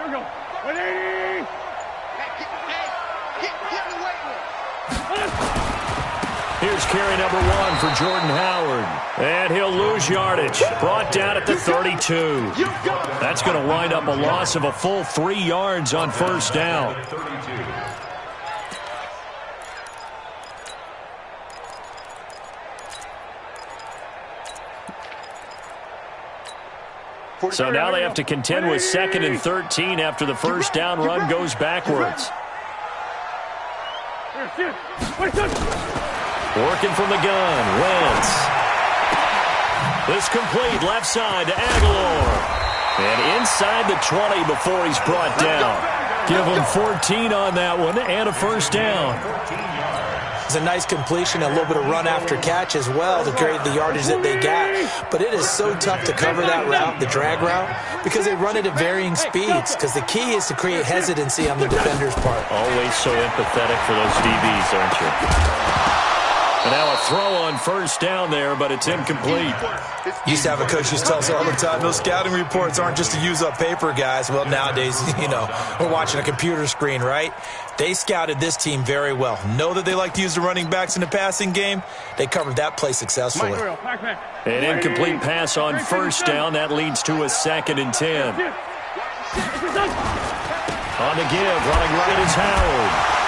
Here we go. 180. Here's carry number 1 for Jordan Howard. And he'll lose yardage. Brought down at the 32. That's going to wind up a loss of a full 3 yards on first down. So now they have to contend with 2nd and 13 after the first down run goes backwards. Working from the gun, Wentz. This complete left side to Aguilar. And inside the 20 before he's brought down. Give him 14 on that one and a first down. It's a nice completion, a little bit of run after catch as well to create the yardage that they got. But it is so tough to cover that route, the drag route, because they run it at varying speeds. Because the key is to create hesitancy on the defender's part. Always so empathetic for those DBs, aren't you? And now a throw on first down there, but it's incomplete. Used to have a coach who used to tell us all the time, those scouting reports aren't just to use up paper, guys. Well, nowadays, we're watching a computer screen, right? They scouted this team very well. Know that they like to use the running backs in the passing game. They covered that play successfully. An incomplete pass on first down. That leads to a 2nd and 10. On the give, running right is Howard.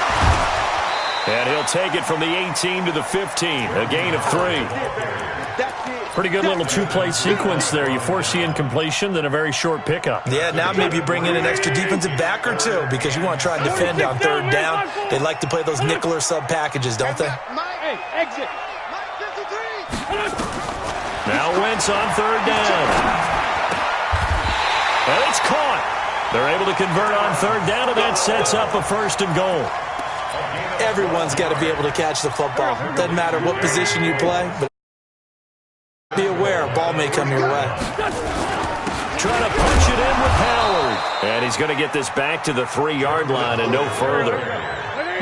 And he'll take it from the 18 to the 15. A gain of 3. Pretty good little 2-play sequence there. You force the incompletion, then a very short pickup. Yeah, now maybe you bring in an extra defensive back or two because you want to try and defend on 3rd down. They like to play those nickel or sub packages, don't they? Now Wentz on 3rd down. And it's caught. They're able to convert on 3rd down, and that sets up a 1st and goal. Everyone's got to be able to catch the football. Doesn't matter what position you play, but be aware a ball may come your way. Trying to punch it in with Howard. And he's going to get this back to the 3-yard line and no further.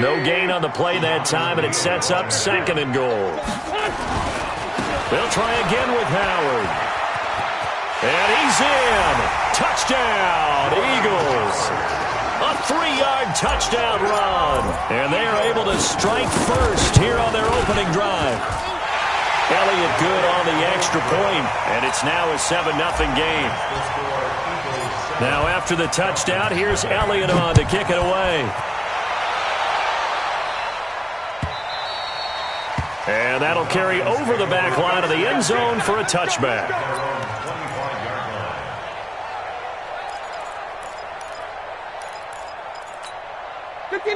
No gain on the play that time, and it sets up 2nd and goal. They'll try again with Howard. And he's in. Touchdown, Eagles. A 3-yard touchdown run. And they are able to strike first here on their opening drive. Elliott good on the extra point, and it's now a 7-0 game. Now after the touchdown, here's Elliott on to kick it away. And that'll carry over the back line of the end zone for a touchback.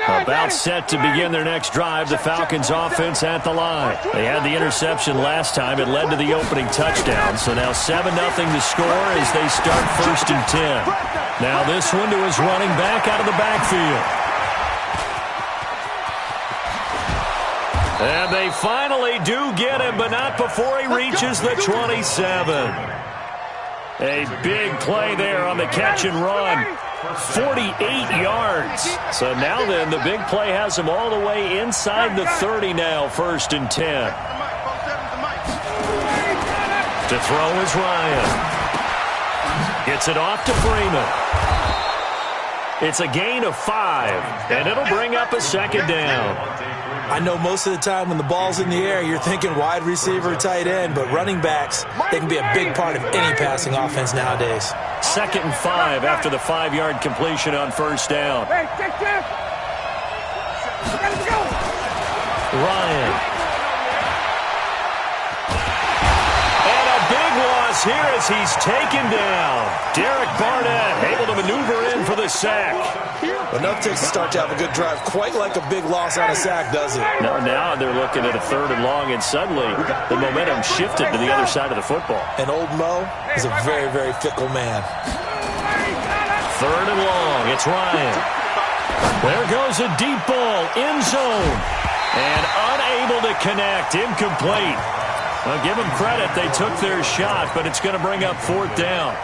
About set to begin their next drive, the Falcons offense at the line. They had the interception last time. It led to the opening touchdown. So now 7-0 to score as they start 1st and 10. Now this one to his running back out of the backfield. And they finally do get him, but not before he reaches the 27. A big play there on the catch and run. 48 yards. So now then, the big play has him all the way inside the 30 now, 1st and 10. To throw is Ryan. Gets it off to Freeman. It's a gain of 5, and it'll bring up a 2nd down. I know most of the time when the ball's in the air, you're thinking wide receiver, tight end, but running backs, they can be a big part of any passing offense nowadays. 2nd and 5 after the 5-yard completion on first down. Ryan. And a big loss here as he's taken down. Derek Barnett able to maneuver in for the sack. But enough takes to start to have a good drive, quite like a big loss on a sack, does it? No, now they're looking at a 3rd and long, and suddenly the momentum shifted to the other side of the football. And old Mo is a very, very fickle man. 3rd and long, it's Ryan. There goes a deep ball, end zone. And unable to connect, incomplete. Well, give them credit, they took their shot, but it's going to bring up 4th down.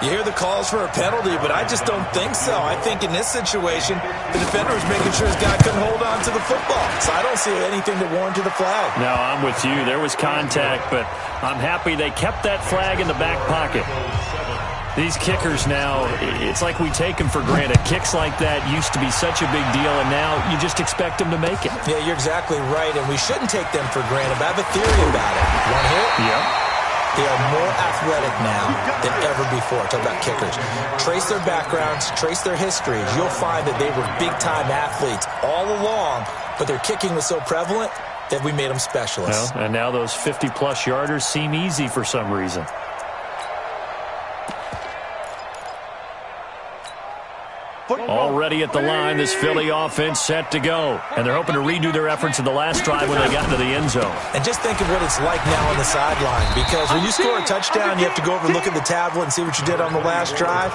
You hear the calls for a penalty, but I just don't think so. I think in this situation, the defender was making sure his guy couldn't hold on to the football. So I don't see anything to warrant to the flag. No, I'm with you. There was contact, but I'm happy they kept that flag in the back pocket. These kickers now, it's like we take them for granted. Kicks like that used to be such a big deal, and now you just expect them to make it. Yeah, you're exactly right, and we shouldn't take them for granted. But I have a theory about it. One hit? Yep. They are more athletic now than ever before. Talk about kickers. Trace their backgrounds, trace their histories. You'll find that they were big-time athletes all along, but their kicking was so prevalent that we made them specialists. Well, and now those 50-plus yarders seem easy for some reason. Already at the line, this Philly offense set to go. And they're hoping to redo their efforts in the last drive when they got into the end zone. And just think of what it's like now on the sideline, because when you score a touchdown, you have to go over and look at the tablet and see what you did on the last drive.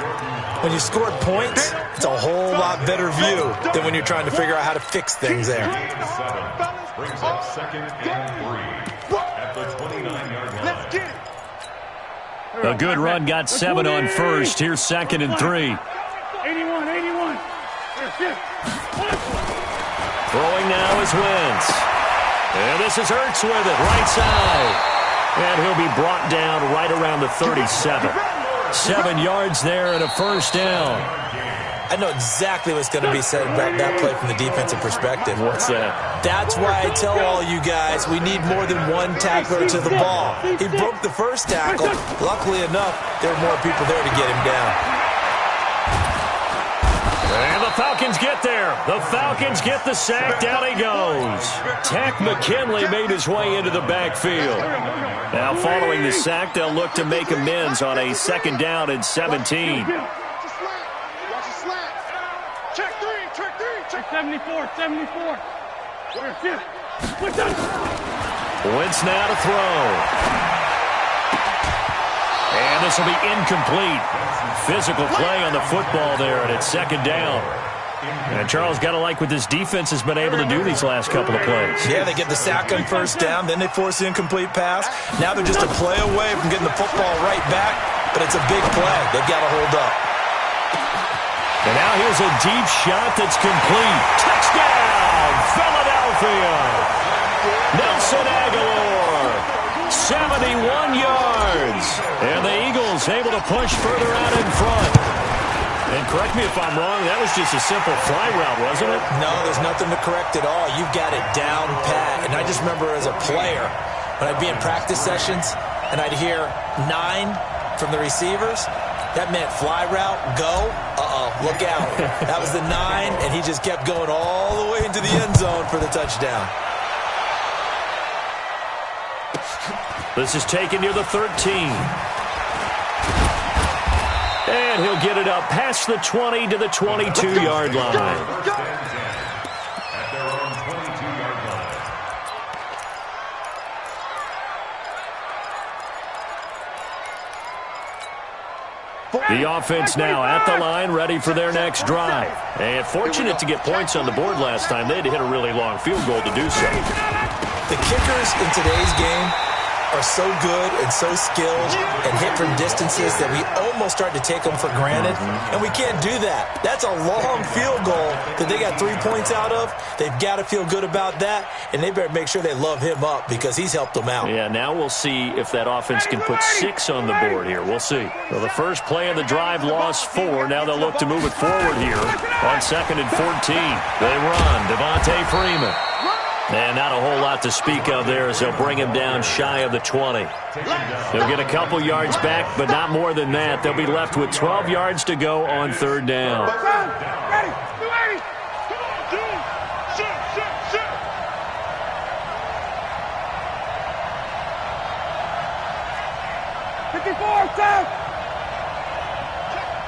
When you scored points, it's a whole lot better view than when you're trying to figure out how to fix things there. Brings up 2nd and 3 at the 29-yard line. Let's get it. A good run got 7 on first. Here's 2nd and 3. 81. Throwing now is Wentz. And this is Hurts with it, right side. And he'll be brought down right around the 37. 7 yards there and a first down. I know exactly what's going to be said about that play from the defensive perspective. What's that? That's why I tell all you guys we need more than one tackler to the ball. He broke the first tackle. Luckily enough, there were more people there to get him down. And the Falcons get there. The Falcons get the sack. Down he goes. Tack McKinley made his way into the backfield. Now following the sack, they'll look to make amends on a 2nd down and 17. Watch the slant. Check 3. Check 74. Wentz now to throw. And this will be incomplete. Physical play on the football there, and it's 2nd down. And Charles, got to like what this defense has been able to do these last couple of plays. Yeah, they get the sack on first down, then they force the incomplete pass. Now they're just a play away from getting the football right back, but it's a big play. They've got to hold up. And now here's a deep shot that's complete. Touchdown, Philadelphia. Nelson Aguilar, 71 yards. And the Eagles able to push further out in front. And correct me if I'm wrong, that was just a simple fly route, wasn't it? No, there's nothing to correct at all. You've got it down pat. And I just remember as a player, when I'd be in practice sessions and I'd hear 9 from the receivers, that meant fly route, go, look out. That was the 9, and he just kept going all the way into the end zone for the touchdown. This is taken near the 13. And he'll get it up past the 20 to the 22-yard line. At their own 22-yard line. The offense now at the line, ready for their next drive. And fortunate to get points on the board last time. They had to hit a really long field goal to do so. The kickers in today's game are so good and so skilled and hit from distances that we almost start to take them for granted, and we can't do that. That's a long field goal that they got 3 points out of. They've got to feel good about that, and they better make sure they love him up because he's helped them out. Yeah, now we'll see if that offense can put 6 on the board here. We'll see. Well, the first play of the drive lost 4. Now they'll look to move it forward here on 2nd and 14. They run. Devontae Freeman. And not a whole lot to speak of there as they'll bring him down shy of the 20. They'll get a couple yards back, but not more than that. They'll be left with 12 yards to go on 3rd down. Ready, 280. Come on, shoot. 54, south.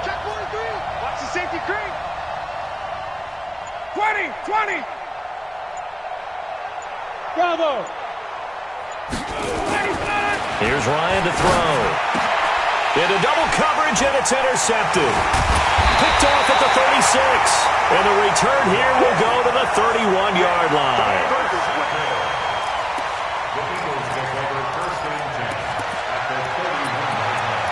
Check 43. Watch the safety creep. 20. Bravo. Here's Ryan to throw. Into double coverage, and it's intercepted. Picked off at the 36. And the return here will go to the 31-yard line. The Eagles take over 1st and 10 at their 31-yard line.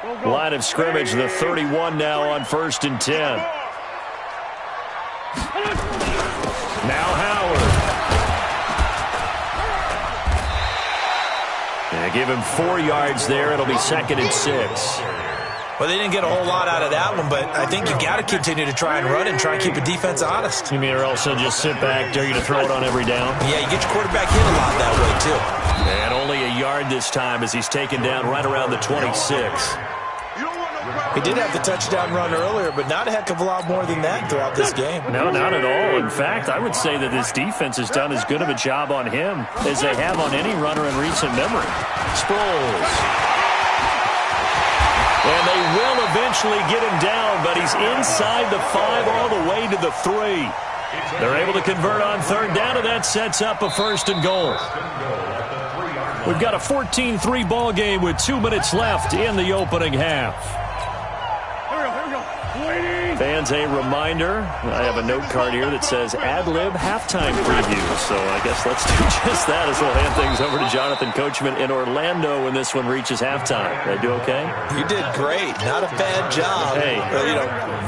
Line of scrimmage, the 31 now on 1st and 10. Now Howard. They give him 4 yards there. It'll be 2nd and 6. Well, they didn't get a whole lot out of that one, but I think you got to continue to try and run and try and keep a defense honest. You mean or else they'll just sit back, dare you to throw it on every down? Yeah, you get your quarterback hit a lot that way, too. And only a yard this time as he's taken down right around the 26. He did have the touchdown run earlier, but not a heck of a lot more than that throughout this game. No, not at all. In fact, I would say that this defense has done as good of a job on him as they have on any runner in recent memory. Sproles. And they will eventually get him down, but he's inside the 5 all the way to the 3. They're able to convert on 3rd down, and that sets up a 1st and goal. We've got a 14-3 ball game with 2 minutes left in the opening half. Fans, a reminder, I have a note card here that says ad-lib halftime preview. So I guess let's do just that as we'll hand things over to Jonathan Coachman in Orlando when this one reaches halftime. Did I do okay? You did great. Not a bad job. Hey.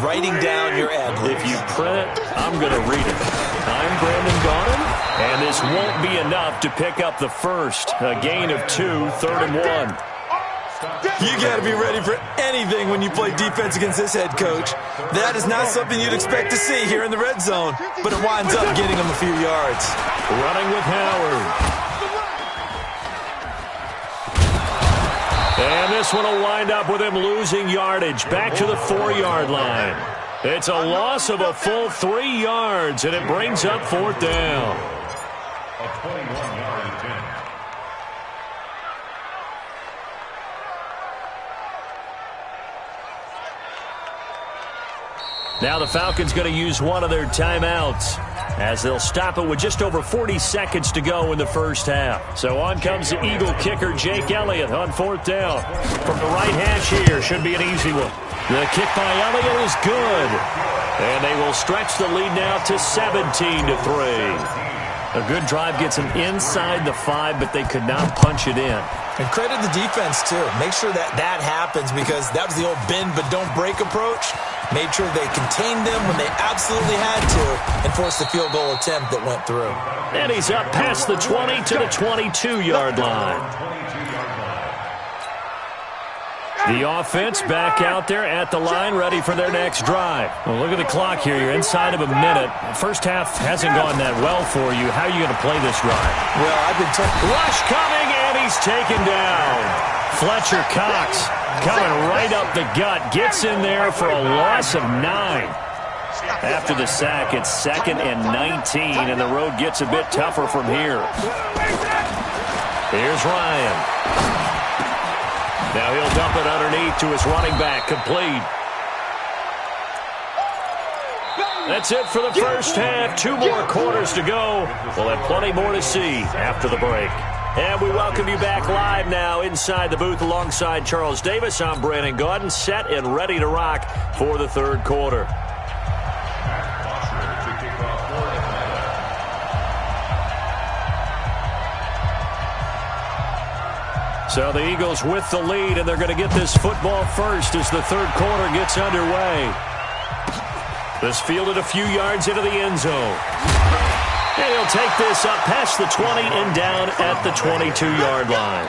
Writing down your ad-libs. If you print it, I'm going to read it. I'm Brandon Gaudin, and this won't be enough to pick up the first. A gain of 2, 3rd and 1. You got to be ready for anything when you play defense against this head coach. That is not something you'd expect to see here in the red zone, but it winds up getting him a few yards. Running with Howard. And this one will wind up with him losing yardage back to the 4-yard line. It's a loss of a full 3 yards, and it brings up 4th down. A 21-yard attempt. Now the Falcons going to use one of their timeouts as they'll stop it with just over 40 seconds to go in the first half. So on comes the Eagle kicker, Jake Elliott, on 4th down. From the right hash here, should be an easy one. The kick by Elliott is good. And they will stretch the lead now to 17-3. A good drive gets them inside the 5, but they could not punch it in. And credit the defense, too. Make sure that happens because that was the old bend but don't break approach. Made sure they contained them when they absolutely had to and forced the field goal attempt that went through. And he's up past the 20 to the 22-yard line. The offense back out there at the line, ready for their next drive. Well, look at the clock here. You're inside of a minute. First half hasn't gone that well for you. How are you going to play this drive? Well, I've been told. Rush coming, and he's taken down. Fletcher Cox coming right up the gut. Gets in there for a loss of 9. After the sack, it's 2nd and 19, and the road gets a bit tougher from here. Here's Ryan. Now he'll dump it underneath to his running back, complete. That's it for the first half. 2 more quarters to go. We'll have plenty more to see after the break. And we welcome you back live now inside the booth alongside Charles Davis. I'm Brandon Gaudin, set and ready to rock for the 3rd quarter. So the Eagles with the lead, and they're going to get this football first as the 3rd quarter gets underway. This fielded a few yards into the end zone. And he'll take this up past the 20 and down at the 22-yard line.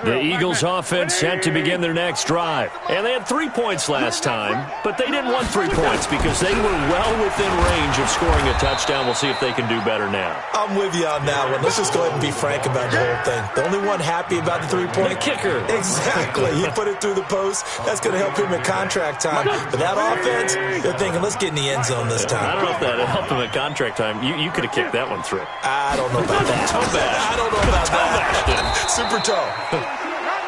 The Eagles offense set to begin their next drive. And they had 3 points last time, but they didn't want 3 points because they were well within range of scoring a touchdown. We'll see if they can do better now. I'm with you on that one. Let's just go ahead and be frank about the whole thing. The only one happy about the 3-point. The kicker. Exactly. He put it through the post. That's going to help him at contract time. But that offense, they're thinking, let's get in the end zone this time. I don't know if that helped him at contract time. You could have kicked that one through. I don't know about that. Toe bash. I don't know about that. Super toe.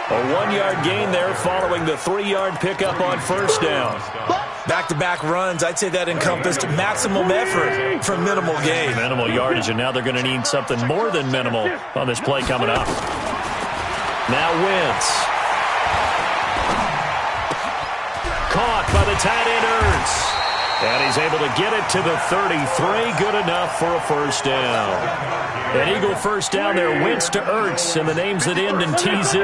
A 1-yard gain there following the 3-yard pickup on first down. Back-to-back runs, I'd say that encompassed maximum effort for minimal gain. Minimal yardage, and now they're going to need something more than minimal on this play coming up. Now Wentz. Caught by the tight end Ertz. And he's able to get it to the 33. Good enough for a first down. An Eagle first down there. Wentz to Ertz, and the names that end in TZ.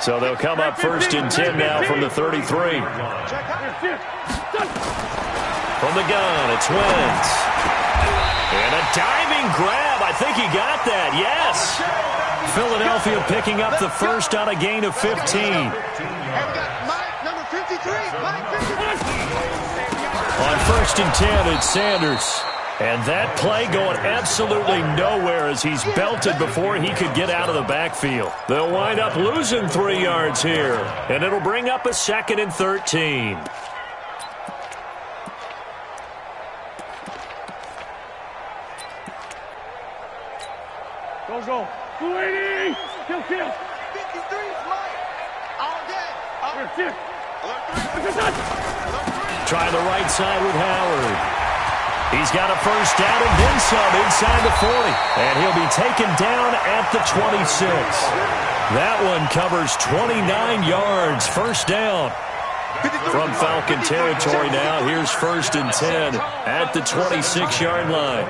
So they'll come up 1st and 10 now from the 33. From the gun, it's Wentz. And a diving grab. I think he got that. Yes. Philadelphia picking up the first on a gain of 15. On 1st and 10, it's Sanders. And that play going absolutely nowhere as he's belted before he could get out of the backfield. They'll wind up losing 3 yards here. And it'll bring up a 2nd and 13. Go. 280. Kill. 53 is mine. All day. Try the right side with Howard. He's got a first down and then some inside the 40. And he'll be taken down at the 26. That one covers 29 yards. First down. From Falcon territory now, here's 1st and 10 at the 26-yard line.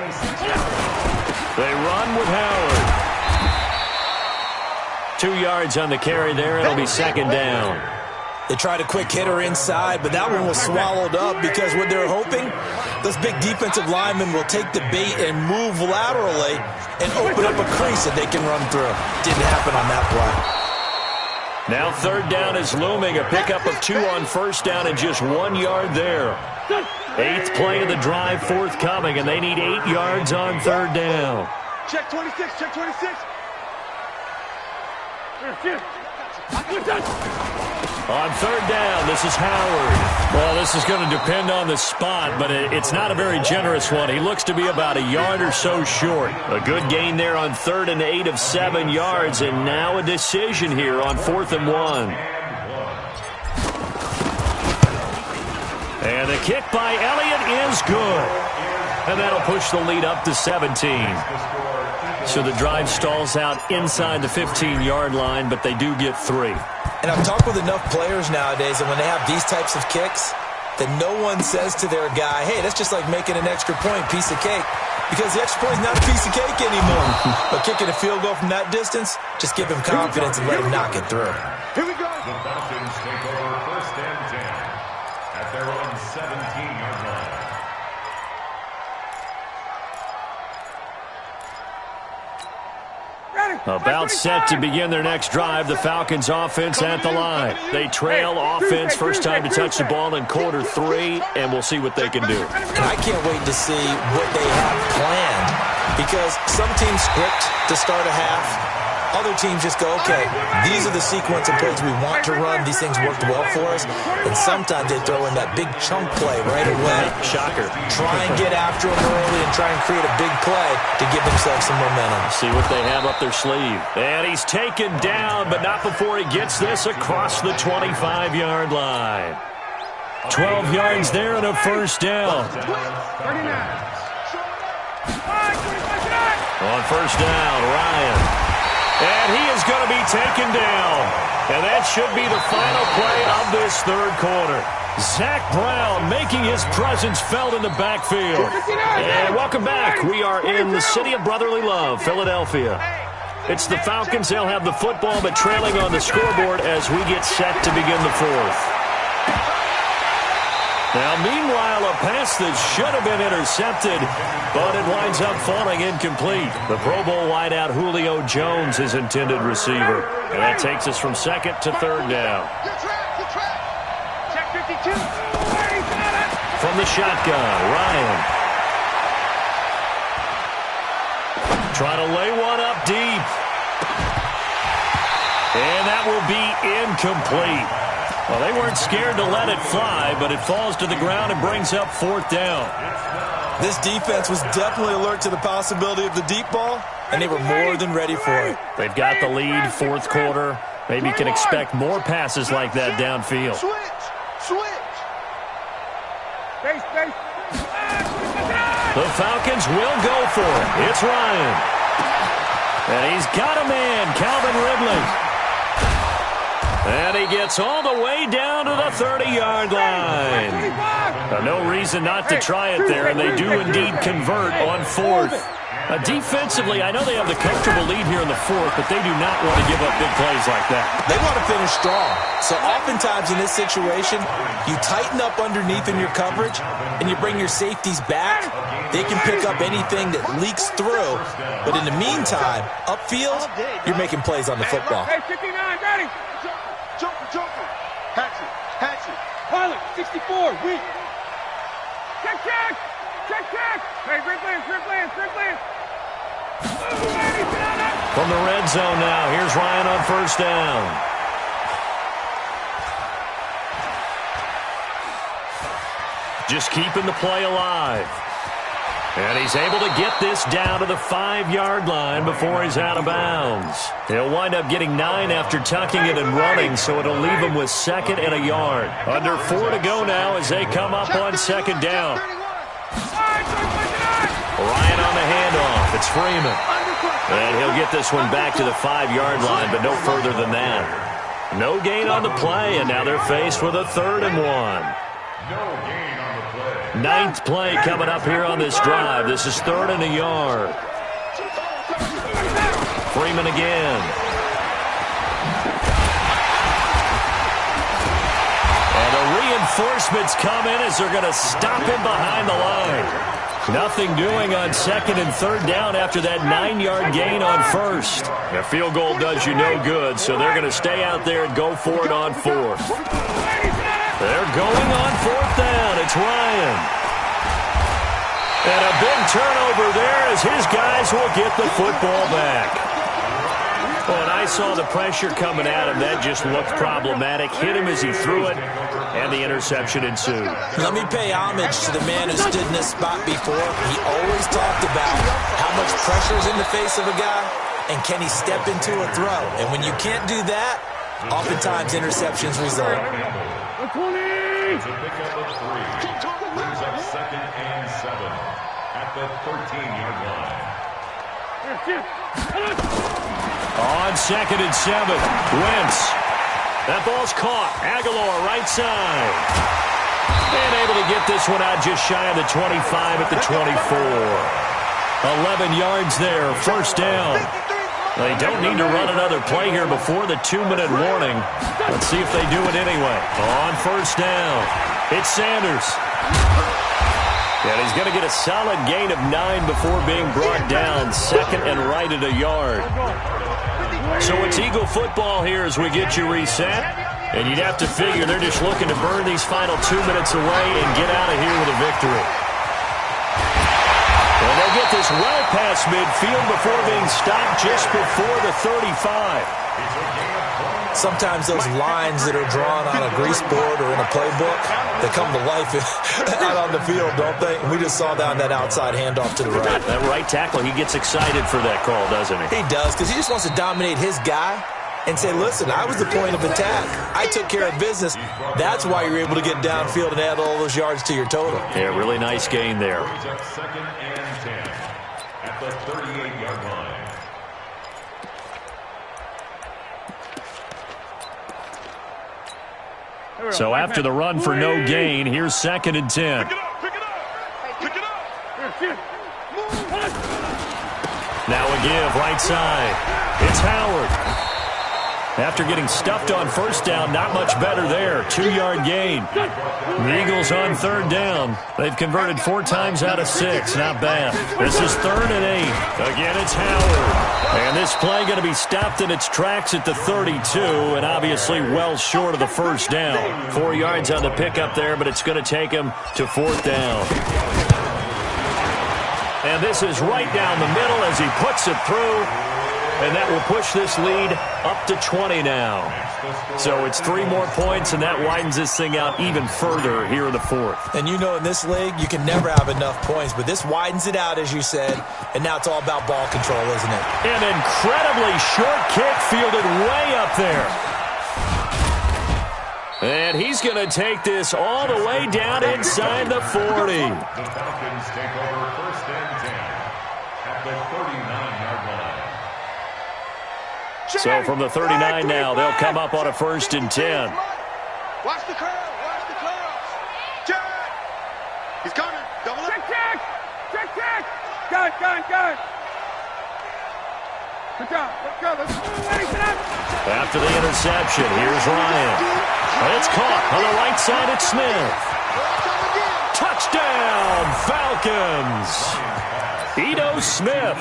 They run with Howard. 2 yards on the carry there. It'll be 2nd down. They tried a quick hitter inside, but that one was swallowed up because what they're hoping, those big defensive linemen will take the bait and move laterally and open up a crease that they can run through. Didn't happen on that play. Now 3rd down is looming. A pickup of 2 on 1st down and just 1 yard there. 8th play of the drive forthcoming, and they need 8 yards on 3rd down. Check 26. On 3rd down, this is Howard. Well, this is going to depend on the spot, but it's not a very generous one. He looks to be about a yard or so short. A good gain there on 3rd and 8 of 7 yards, and now a decision here on 4th and 1. And the kick by Elliott is good. And that'll push the lead up to 17. So the drive stalls out inside the 15-yard line, but they do get 3. And I've talked with enough players nowadays that when they have these types of kicks, that no one says to their guy, hey, that's just like making an extra point, piece of cake. Because the extra point is not a piece of cake anymore. But kicking a field goal from that distance, just give him confidence and let him knock it through. Here we go. The Falcons take over 1st and 10 at their own 17-yard line. About set to begin their next drive. The Falcons offense at the line. They trail offense. First time to touch the ball in quarter 3, and we'll see what they can do. And I can't wait to see what they have planned, because some teams script to start a half. Other teams just go, okay, these are the sequence of plays we want to run. These things worked well for us. And sometimes they throw in that big chunk play right away. Shocker. Try and get after them early and try and create a big play to give themselves some momentum. See what they have up their sleeve. And he's taken down, but not before he gets this across the 25-yard line. 12 yards there and a first down. On first down, Ryan. And he is going to be taken down. And that should be the final play of this 3rd quarter. Zach Brown making his presence felt in the backfield. And welcome back. We are in the city of brotherly love, Philadelphia. It's the Falcons. They'll have the football, but trailing on the scoreboard as we get set to begin the 4th. Now, meanwhile, a pass that should have been intercepted, but it winds up falling incomplete. The Pro Bowl wideout Julio Jones is intended receiver. And that takes us from 2nd to 3rd down. Check 52. From the shotgun, Ryan. Trying to lay one up deep. And that will be incomplete. Well, they weren't scared to let it fly, but it falls to the ground and brings up 4th down. This defense was definitely alert to the possibility of the deep ball, and they were more than ready for it. They've got the lead, 4th quarter. Maybe can expect more passes like that downfield. Switch. Base. The Falcons will go for it. It's Ryan. And he's got a man, Calvin Ridley. And he gets all the way down to the 30-yard line. No reason not to try it there, and they do indeed convert on fourth. Defensively, I know they have the comfortable lead here in the fourth, but they do not want to give up big plays like that. They want to finish strong. So oftentimes in this situation, you tighten up underneath in your coverage, and you bring your safeties back. They can pick up anything that leaks through. But in the meantime, upfield, you're making plays on the football. Hey, 59, ready. Jumper. Hatchet. Pilot, 64, weak. Check. Hey, Rip Lance. From the red zone now, here's Ryan on first down. Just keeping the play alive. And he's able to get this down to the 5-yard line before he's out of bounds. He'll wind up getting 9 after tucking it and running, so it'll leave him with 2nd and a yard. Under 4 to go now as they come up on 2nd down. Ryan on the handoff. It's Freeman. And he'll get this one back to the 5-yard line, but no further than that. No gain on the play, and now they're faced with a 3rd and 1. No gain on the play. 9th play coming up here on this drive. This is 3rd and a yard. Freeman again. And the reinforcements come in as they're going to stop him behind the line. Nothing doing on 2nd and 3rd down after that 9-yard gain on 1st. A field goal does you no good, so they're going to stay out there and go for it on 4th. They're going on 4th down. It's Ryan. And a big turnover there as his guys will get the football back. Well, and I saw the pressure coming at him. That just looked problematic. Hit him as he threw it, and the interception ensued. Let me pay homage to the man who stood in this spot before. He always talked about how much pressure is in the face of a guy, and can he step into a throw. And when you can't do that, oftentimes interceptions result. It's a pickup of 3. Brings up 2nd and 7 at the 13-yard line. On 2nd and 7, Wentz. That ball's caught. Aguilar right side. And able to get this one out just shy of the 25 at the 24. 11 yards there, 1st down. They don't need to run another play here before the 2-minute warning. Let's see if they do it anyway. On 1st down, it's Sanders. And he's going to get a solid gain of 9 before being brought down. 2nd and right at a yard. So it's Eagle football here as we get you reset. And you'd have to figure they're just looking to burn these final 2 minutes away and get out of here with a victory. And they get this well past midfield before being stopped just before the 35. Sometimes those lines that are drawn on a grease board or in a playbook, they come to life out on the field, don't they? We just saw down that outside handoff to the right. That right tackle, he gets excited for that call, doesn't he? He does, because he just wants to dominate his guy and say, listen, I was the point of attack. I took care of business. That's why you're able to get downfield and add all those yards to your total. Yeah, really nice gain there. 2nd and 10 at the 38-yard line. So after the run for no gain, here's 2nd and 10. Pick it up. Now a give, right side. It's Howard. After getting stuffed on 1st down, not much better there. 2-yard gain. The Eagles on 3rd down. They've converted 4 times out of 6. Not bad. This is 3rd and 8. Again, it's Howard. And this play going to be stopped in its tracks at the 32, and obviously well short of the 1st down. 4 yards on the pickup there, but it's going to take him to 4th down. And this is right down the middle as he puts it through. And that will push this lead up to 20 now. So it's 3 more points, and that widens this thing out even further here in the 4th. And you know in this league, you can never have enough points, but this widens it out, as you said, and now it's all about ball control, isn't it? An incredibly short kick fielded way up there. And he's going to take this all the way down inside the 40. The Falcons take over 1st and 10 at the 39-yard line. So from the 39 now, they'll come up on a 1st and 10. Watch the curl. Watch the curl. Check. He's coming. Double up. Check. Check. Gun. Good job. Let's go. After the interception, here's Ryan. And it's caught on the right side at Smith. Touchdown, Falcons. Ito Smith,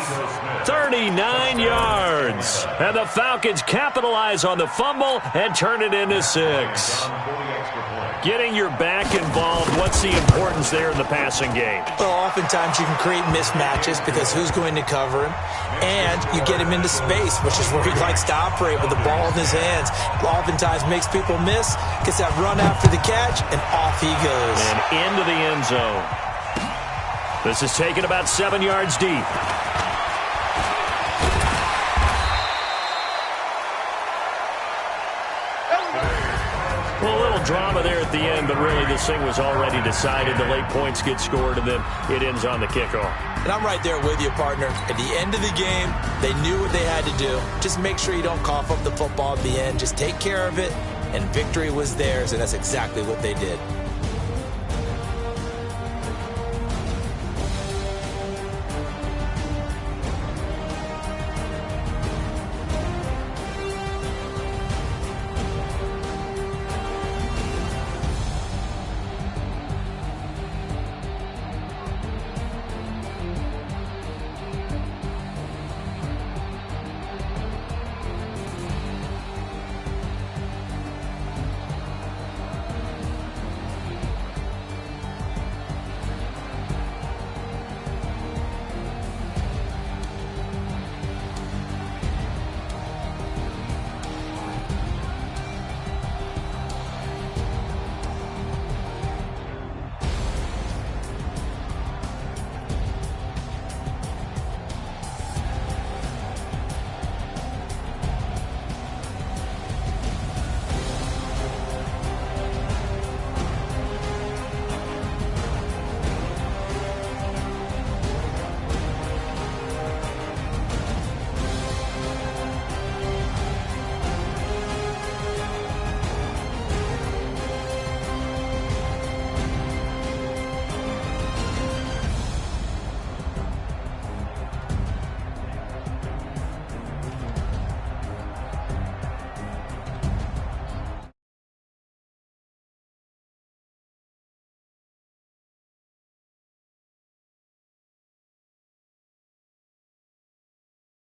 39 yards. And the Falcons capitalize on the fumble and turn it into 6. Getting your back involved, what's the importance there in the passing game? Well, oftentimes you can create mismatches because who's going to cover him? And you get him into space, which is where he likes to operate with the ball in his hands. Oftentimes makes people miss, gets that run after the catch, and off he goes. And into the end zone. This is taken about 7 yards deep. Well, a little drama there at the end, but really this thing was already decided. The late points get scored, and then it ends on the kickoff. And I'm right there with you, partner. At the end of the game, they knew what they had to do. Just make sure you don't cough up the football at the end. Just take care of it, and victory was theirs, and that's exactly what they did.